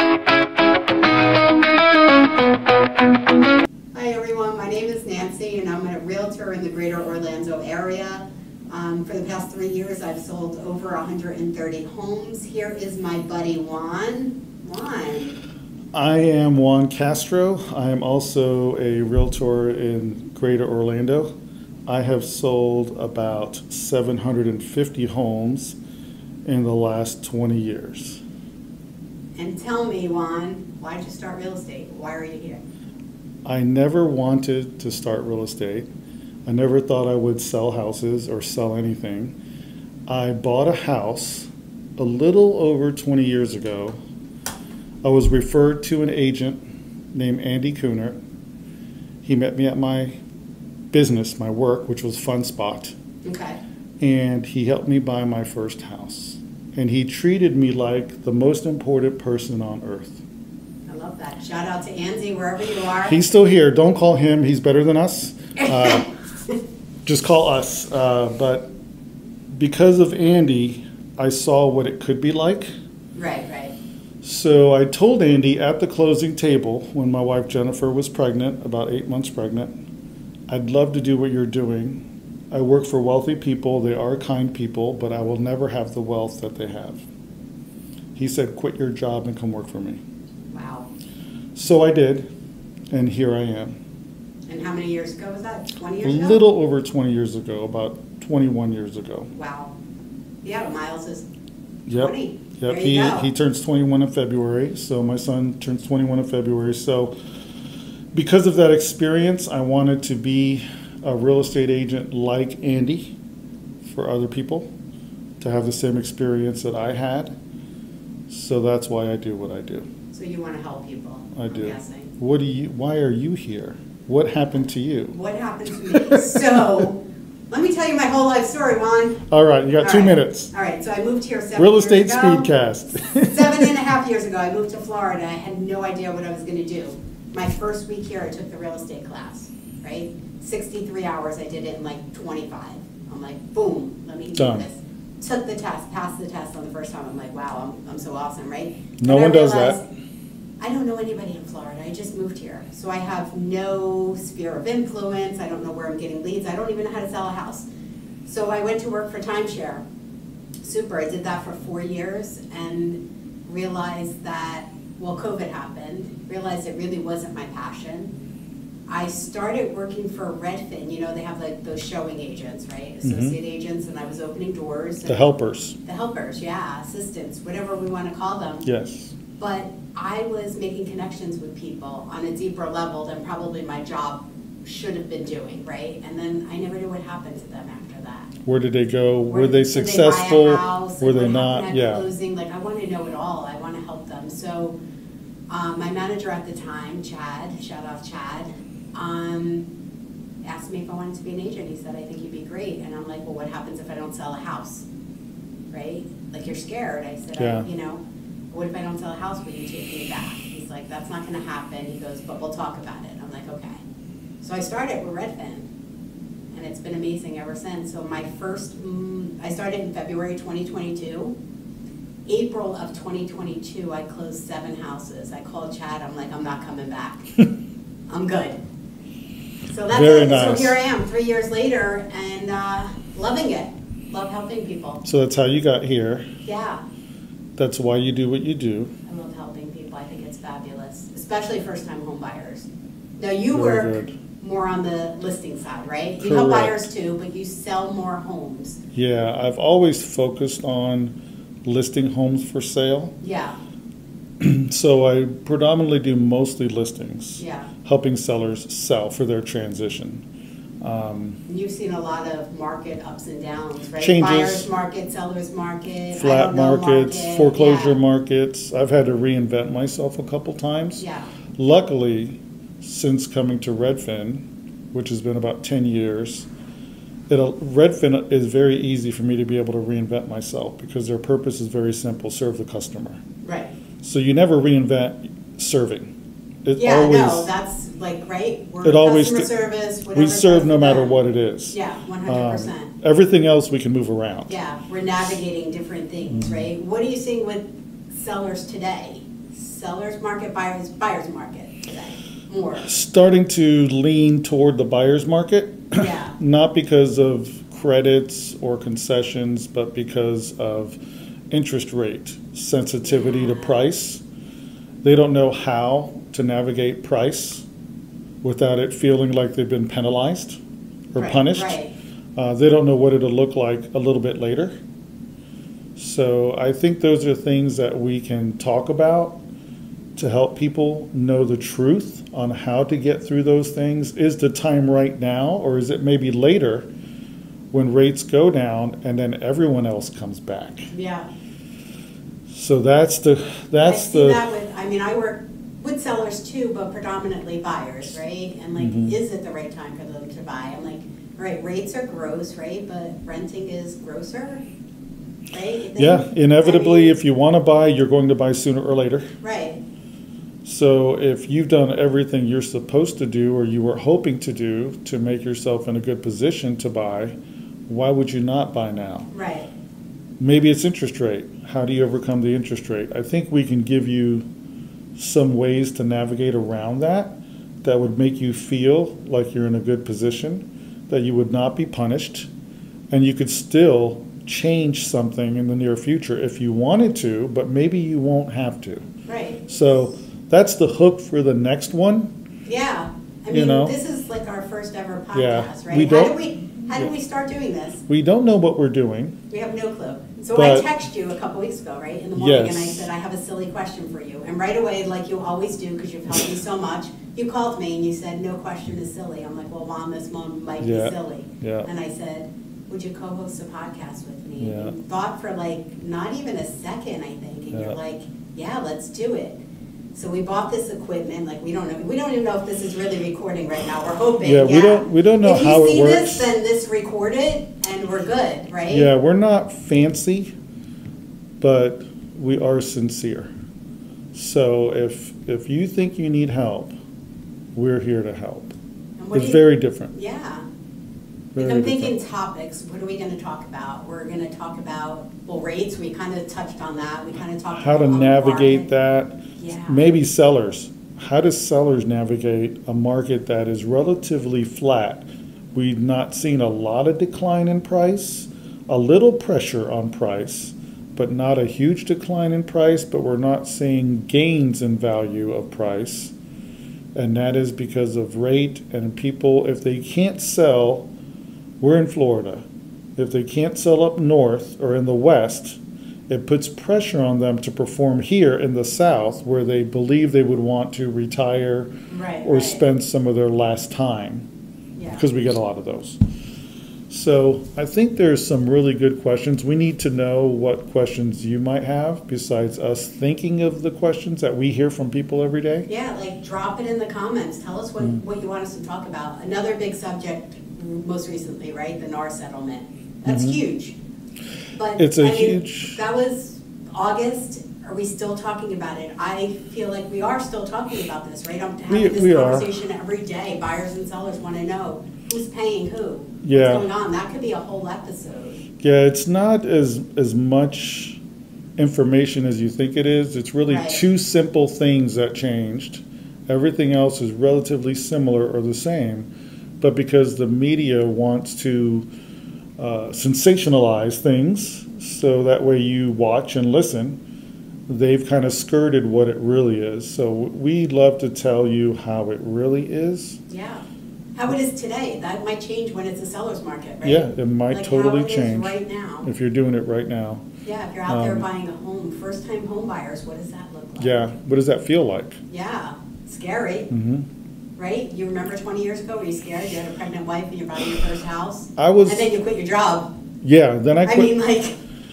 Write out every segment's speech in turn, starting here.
Hi everyone, my name is Nancy and I'm a realtor in the greater Orlando area. For the past 3 years I've sold over 130 homes. Here is my buddy Juan. Juan. I am Juan Castro. I am also a realtor in greater Orlando. I have sold about 750 homes in the last 20 years. And tell me, Juan, why did you start real estate? Why are you here? I never wanted to start real estate. I never thought I would sell houses or sell anything. I bought a house a little over 20 years ago. I was referred to an agent named Andy Cooner. He met me at my business, my work, which was Fun Spot. Okay. And he helped me buy my first house. And he treated me like the most important person on earth. I love that. Shout out to Andy, wherever you are. He's still here. Don't call him. He's better than us. Just call us. But because of Andy, I saw what it could be like. Right, right. So I told Andy at the closing table when my wife Jennifer was pregnant, about 8 months pregnant, I'd love to do what you're doing. I work for wealthy people. They are kind people, but I will never have the wealth that they have. He said, quit your job and come work for me. Wow. So I did, and here I am. And how many years ago was that? 20 years ago? A little over 20 years ago, about 21 years ago. Wow. Yeah, Miles is 20. Yep. There you go. He turns 21 in February, so my son turns 21 in February. So because of that experience, I wanted to be a real estate agent like Andy for other people, to have the same experience that I had. So that's why I do what I do. So you want to help people? I do. I'm guessing. Why are you here? What happened to you? What happened to me? So let me tell you my whole life story, Juan. All right, you got 2 minutes. All right, so I moved here 7 years ago. Real Estate SpeedCast. 7.5 years ago, I moved to Florida. I had no idea what I was going to do. My first week here, I took the real estate class, right? 63 hours, I did it in like 25. I'm like, boom, let me do this. Took the test, passed the test on the first time. I'm like, wow, I'm so awesome, right? No one does that. I don't know anybody in Florida. I just moved here. So I have no sphere of influence. I don't know where I'm getting leads. I don't even know how to sell a house. So I went to work for timeshare. Super, I did that for 4 years and realized that, well, COVID happened, realized it really wasn't my passion. I started working for Redfin. You know, they have like those showing agents, right? Associate agents, and I was opening doors. The helpers. The helpers, yeah, assistants, whatever we want to call them. Yes. But I was making connections with people on a deeper level than probably my job should have been doing, right? And then I never knew what happened to them after that. Where did they go? Were they successful? Did they buy a house? Were they not? Yeah. Closing? Like, I want to know it all. I want to help them. So my manager at the time, Chad, shout out Chad, asked me if I wanted to be an agent. He said, I think you'd be great. And I'm like, well, what happens if I don't sell a house? Right? Like, you're scared. I said, yeah. What if I don't sell a house? Will you take me back? He's like, that's not going to happen. He goes, but we'll talk about it. I'm like, okay. So I started with Redfin, and it's been amazing ever since. So my first, I started in February 2022. April of 2022, I closed 7 houses. I called Chad. I'm like, I'm not coming back. I'm good. So that's Very it. nice. So here I am 3 years later and loving it. Love helping people. So that's how you got here. Yeah. That's why you do what you do. I love helping people. I think it's fabulous, especially first-time home buyers. Now you Very work good. more on the listing side, right? You Correct. help buyers too, but you sell more homes. Yeah, I've always focused on listing homes for sale. Yeah. So I predominantly do mostly listings. Yeah. Helping sellers sell for their transition. You've seen a lot of market ups and downs, right? Changes. Buyer's market, seller's market, Flat markets, foreclosure yeah. markets. I've had to reinvent myself a couple times. Yeah. Luckily, since coming to Redfin, which has been about 10 years, Redfin is very easy for me to be able to reinvent myself because their purpose is very simple, serve the customer. Right. So you never reinvent serving. That's like, right? We're customer service, whatever. We serve no matter what it is. Yeah, 100%. Everything else we can move around. Yeah, we're navigating different things, right? What are you seeing with sellers today? seller's market, buyer's market today? More. Starting to lean toward the buyer's market. Yeah. Not because of credits or concessions, but because of interest rate sensitivity to price. They don't know how to navigate price without it feeling like they've been penalized or punished. Right. They don't know what it'll look like a little bit later. So I think those are things that we can talk about to help people know the truth on how to get through those things. Is the time right now, or is it maybe later when rates go down and then everyone else comes back? Yeah. So that's the I see that with, I mean, I work with sellers too, but predominantly buyers, right? And like, is it the right time for them to buy? I'm like, right, rates are gross, right? But renting is grosser, right? Yeah, inevitably, if you want to buy, you're going to buy sooner or later. Right. So if you've done everything you're supposed to do or you were hoping to do to make yourself in a good position to buy, why would you not buy now? Right. Maybe it's interest rate. How do you overcome the interest rate? I think we can give you some ways to navigate around that would make you feel like you're in a good position, that you would not be punished, and you could still change something in the near future if you wanted to, but maybe you won't have to. Right. So that's the hook for the next one. Yeah. I mean, this is like our first ever podcast, right? How did we start doing this? We don't know what we're doing. We have no clue. So I texted you a couple weeks ago, right, in the morning, and I said, I have a silly question for you. And right away, like you always do, because you've helped me so much, you called me and you said, no question is silly. I'm like, well, Mom, this one might be silly. Yeah. And I said, would you co-host a podcast with me? Yeah. And thought for like not even a second, I think. And you're like, yeah, let's do it. So we bought this equipment. Like we don't know. We don't even know if this is really recording right now. We're hoping. Yeah, we don't know how it works. If you see this, then this recorded, and we're good, right? Yeah, we're not fancy, but we are sincere. So if you think you need help, we're here to help. It's very different. Yeah. Very I'm thinking different. topics. What are we going to talk about? We're going to talk about, well, rates. We kind of touched on that. We kind of talked how about to navigate that. Yeah. Maybe sellers. How do sellers navigate a market that is relatively flat? We've not seen a lot of decline in price, a little pressure on price, but not a huge decline in price, but we're not seeing gains in value of price. And that is because of rate and people, if they can't sell, we're in Florida. If they can't sell up north or in the west, it puts pressure on them to perform here in the south where they believe they would want to retire or spend some of their last time, because we get a lot of those. So I think there's some really good questions. We need to know what questions you might have besides us thinking of the questions that we hear from people every day. Yeah, like drop it in the comments. Tell us what you want us to talk about. Another big subject most recently, right? The NAR settlement. That's huge. But it's huge. That was August. Are we still talking about it? I feel like we are still talking about this, right? I'm having this conversation every day. Buyers and sellers want to know who's paying who. What's going on? That could be a whole episode. Yeah, it's not as much information as you think it is. It's really two simple things that changed. Everything else is relatively similar or the same. But because the media wants to sensationalize things so that way you watch and listen, they've kind of skirted what it really is. So we love to tell you how it really is. Yeah. How it is today. That might change when it's a seller's market, right? Yeah, it might totally change right now. If you're doing it right now. Yeah, if you're out there buying a home, first-time home buyers, what does that look like? Yeah, what does that feel like? Yeah, scary. Right? You remember 20 years ago, were you scared? You had a pregnant wife and you're buying your first house? And then you quit your job. Yeah, then I quit. I mean, like,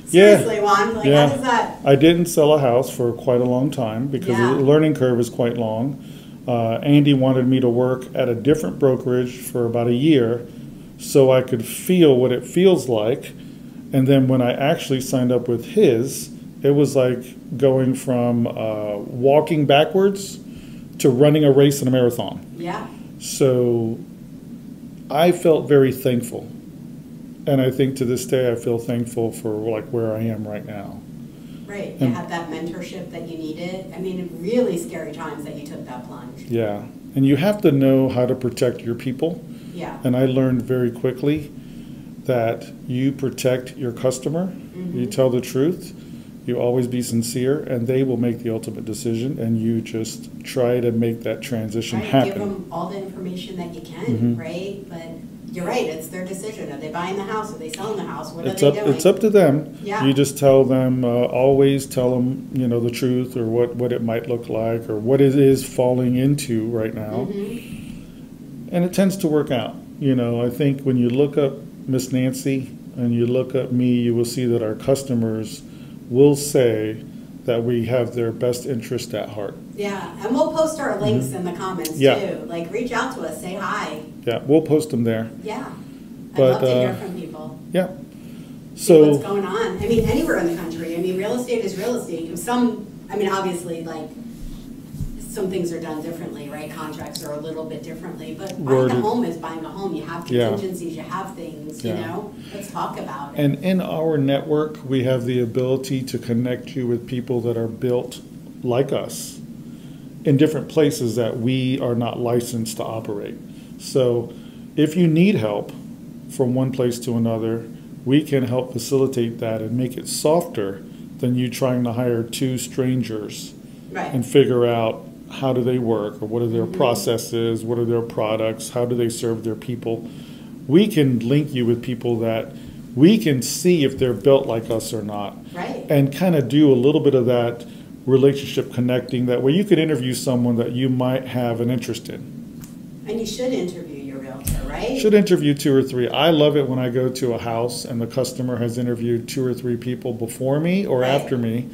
seriously, Juan, like, how does that? I didn't sell a house for quite a long time because the learning curve is quite long. Andy wanted me to work at a different brokerage for about a year so I could feel what it feels like. And then when I actually signed up with his, it was like going from walking backwards to running a race in a marathon. Yeah. So I felt very thankful. And I think to this day I feel thankful for like where I am right now. Right, you had that mentorship that you needed. I mean, really scary times that you took that plunge. Yeah, and you have to know how to protect your people. Yeah. And I learned very quickly that you protect your customer, you tell the truth, you always be sincere, and they will make the ultimate decision, and you just try to make that transition happen. Give them all the information that you can, right? But you're right, it's their decision. Are they buying the house? Are they selling the house? What are they doing? It's up to them. Yeah. You just tell them, always tell them, the truth, or what it might look like, or what it is falling into right now. And it tends to work out. I think when you look up Miss Nancy and you look up me, you will see that our customers will say that we have their best interest at heart. Yeah, and we'll post our links in the comments too. Like, reach out to us, say hi. Yeah, we'll post them there. Yeah, But, I'd love to hear from people. Yeah. See what's going on. I mean, anywhere in the country. I mean, real estate is real estate. Obviously, like, some things are done differently, right? Contracts are a little bit differently, but buying a home is buying a home. You have contingencies, you have things, Let's talk about it. And in our network, we have the ability to connect you with people that are built like us in different places that we are not licensed to operate. So if you need help from one place to another, we can help facilitate that and make it softer than you trying to hire two strangers and figure out how do they work, or what are their processes, what are their products, how do they serve their people. We can link you with people that we can see if they're built like us or not, and kind of do a little bit of that relationship connecting. That way you could interview someone that you might have an interest in. And you should interview your realtor, right? Should interview 2 or 3. I love it when I go to a house and the customer has interviewed 2 or 3 people before me or after me.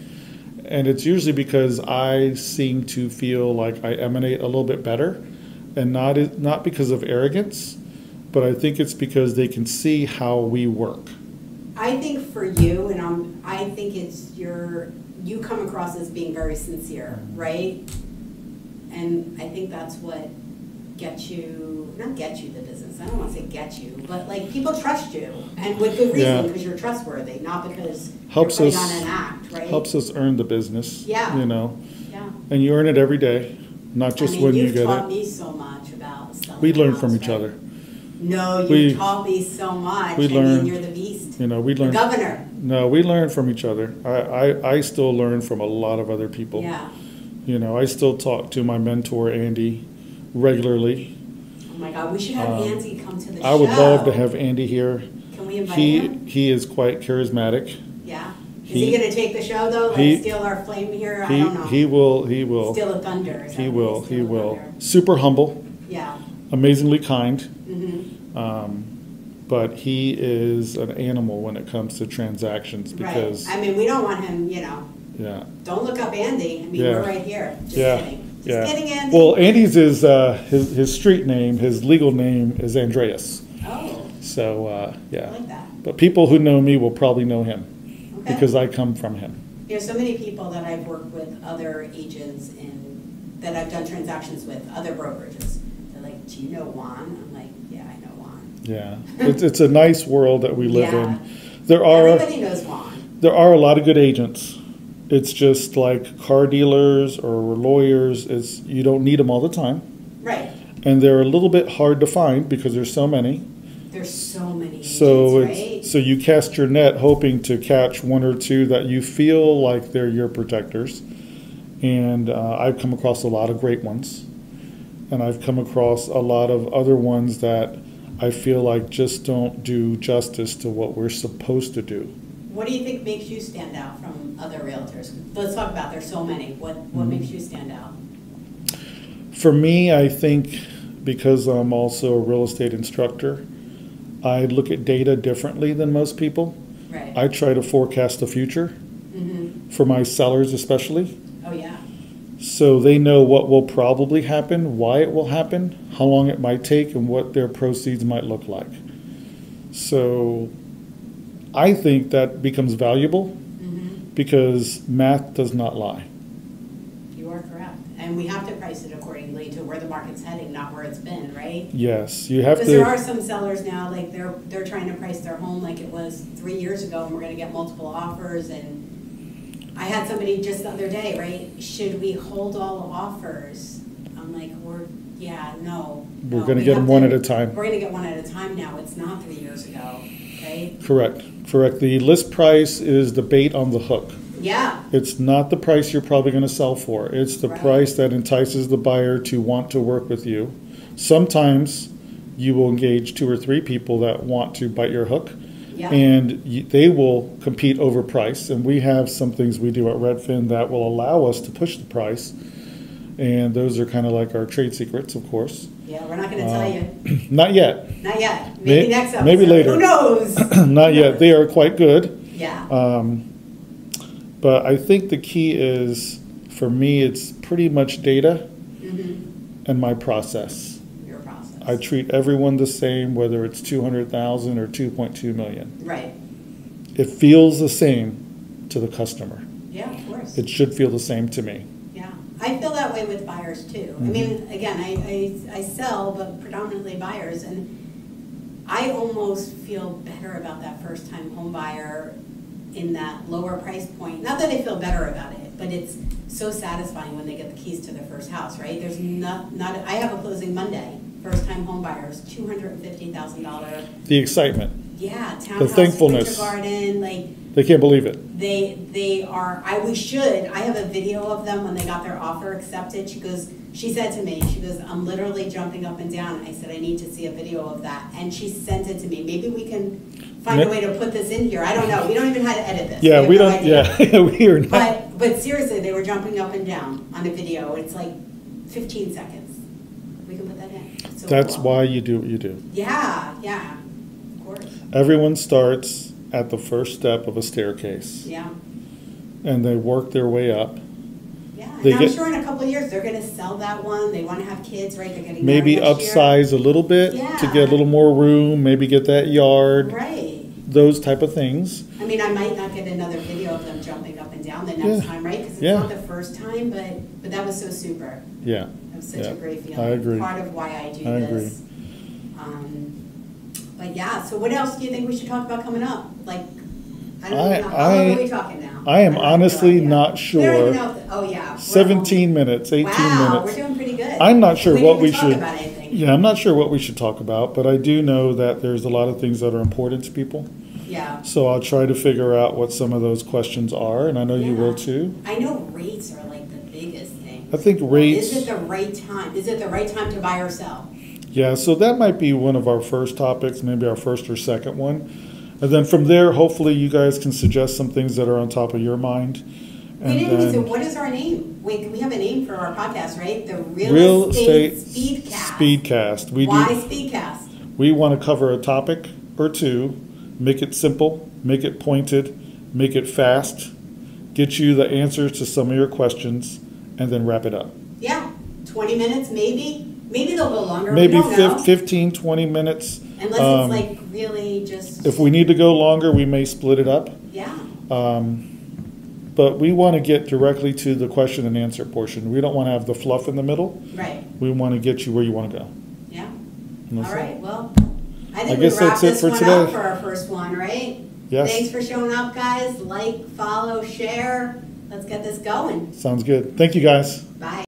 And it's usually because I seem to feel like I emanate a little bit better, and not because of arrogance, but I think it's because they can see how we work. I think for you, and I think it's you come across as being very sincere, right? And I think that's what not get you the business. I don't want to say get you, but like people trust you, and with good reason, because you're trustworthy, not because you're putting on an act, right? Helps us earn the business. Yeah. Yeah. And you earn it every day, not just when you get it. You've taught me so much about selling. We learn from each other. No, you've taught me so much. You're the beast. We learn. The governor. No, we learn from each other. I still learn from a lot of other people. Yeah. I still talk to my mentor, Andy, regularly. Oh my God, we should have Andy come to the show. I would love to have Andy here. Can we invite him? He is quite charismatic. Yeah. Is he going to take the show though? Like steal our flame here? I don't know. He will. Steal a thunder. He will. Super humble. Yeah. Amazingly kind. But he is an animal when it comes to transactions because. Right. We don't want him. Yeah. Don't look up Andy. We're right here. Just kidding. Just kidding, Andy. Well, Andy's is his street name. His legal name is Andreas. Oh. So yeah. I like that. But people who know me will probably know him because I come from him. So many people that I've worked with, other agents that I've done transactions with, other brokerages. They're like, "Do you know Juan?" I'm like, "Yeah, I know Juan." Yeah, it's a nice world that we live in. Everybody knows Juan. There are a lot of good agents. It's just like car dealers or lawyers. You don't need them all the time. Right. And they're a little bit hard to find because there's so many. There's so many agents, So you cast your net hoping to catch 1 or 2 that you feel like they're your protectors. And I've come across a lot of great ones. And I've come across a lot of other ones that I feel like just don't do justice to what we're supposed to do. What do you think makes you stand out from other realtors? Let's talk about, there's so many. What makes you stand out? For me, I think because I'm also a real estate instructor, I look at data differently than most people. Right. I try to forecast the future for my sellers especially. Oh, yeah. So they know what will probably happen, why it will happen, how long it might take, and what their proceeds might look like. So I think that becomes valuable because math does not lie. You are correct. And we have to price it accordingly to where the market's heading, not where it's been, right? Yes, you have to. Because there are some sellers now, like they're trying to price their home like it was 3 years ago, and we're going to get multiple offers. And I had somebody just the other day, right? Should we hold all offers? I'm like, no. We're going to get them one at a time. We're going to get one at a time now. It's not 3 years ago, right? Correct. The list price is the bait on the hook. Yeah. It's not the price you're probably going to sell for. It's the Right. price that entices the buyer to want to work with you. Sometimes you will engage 2 or 3 people that want to bite your hook. Yeah. And they will compete over price. And we have some things we do at Redfin that will allow us to push the price. And those are kind of like our trade secrets, of course. Yeah, we're not going to tell you. Not yet. Not yet. Maybe next episode. Maybe later. Who knows? Not yet. They are quite good. Yeah. But I think the key is, for me, it's pretty much data and my process. Your process. I treat everyone the same, whether it's 200,000 or 2.2 million. Right. It feels the same to the customer. Yeah, of course. It should feel the same to me. Yeah. I feel that way with buyers too. I mean, again, I sell, but predominantly buyers, and I almost feel better about that first time home buyer in that lower price point. Not that I feel better about it, but it's so satisfying when they get the keys to their first house, right? There's not I have a closing Monday, first time home buyers, $250,000. The excitement. Yeah, townhouse, The thankfulness. winter garden, like They can't believe it. they are, I have a video of them when they got their offer accepted. She said to me, I'm literally jumping up and down. I said, I need to see a video of that. And she sent it to me. Maybe we can find a way to put this in here. I don't know. We don't even know how to edit this. Yeah, we have no don't, idea. yeah, we are not. But seriously, they were jumping up and down on a video. It's like 15 seconds. We can put that in. It's so That's cool. why you do what you do. Yeah, of course. Everyone starts at the first step of a staircase. Yeah. And they work their way up. Yeah, They and I'm get- sure in a couple of years they're going to sell that one. They want to have kids, right? They're getting Maybe married next year. upsize a little bit to Yeah. get a little more room, maybe get that yard, Right. those type of things. I mean, I might not get another video of them jumping up and down the next Yeah. time, right? Because it's Yeah. not the first time, but that was so super. Yeah. It was such Yeah. a great feeling. I agree. Part of why I do I this. But yeah, so what else do you think we should talk about coming up? Like, I don't know. How long are we talking now? I am have no honestly idea. not We don't sure. even know if, oh yeah. we're 17 minutes, 18 Wow, minutes. we're doing pretty good. I'm not sure we what didn't we even talk should. about anything. Yeah, I'm not sure what we should talk about, but I do know that there's a lot of things that are important to people. Yeah. So I'll try to figure out what some of those questions are, and I know you will too. I know rates are like the biggest thing. I think rates. Is it the right time? Is it the right time to buy or sell? Yeah, so that might be one of our first topics, maybe our first or second one. And then from there, hopefully you guys can suggest some things that are on top of your mind. We didn't even say, what is our name? Wait, we have a name for our podcast, right? The Real Estate SpeedCast. SpeedCast. Why SpeedCast? We want to cover a topic or two, make it simple, make it pointed, make it fast, get you the answers to some of your questions, and then wrap it up. Yeah, 20 minutes maybe. Maybe they'll go longer. Maybe we don't know. 15, 20 minutes. Unless it's like really just. If we need to go longer, we may split it up. Yeah. But we want to get directly to the question and answer portion. We don't want to have the fluff in the middle. Right. We want to get you where you want to go. Yeah. And All that's it. right. Well, I think guess we wrap that's it this for one today. up for our first one, right? Yes. Thanks for showing up, guys. Like, follow, share. Let's get this going. Sounds good. Thank you, guys. Bye.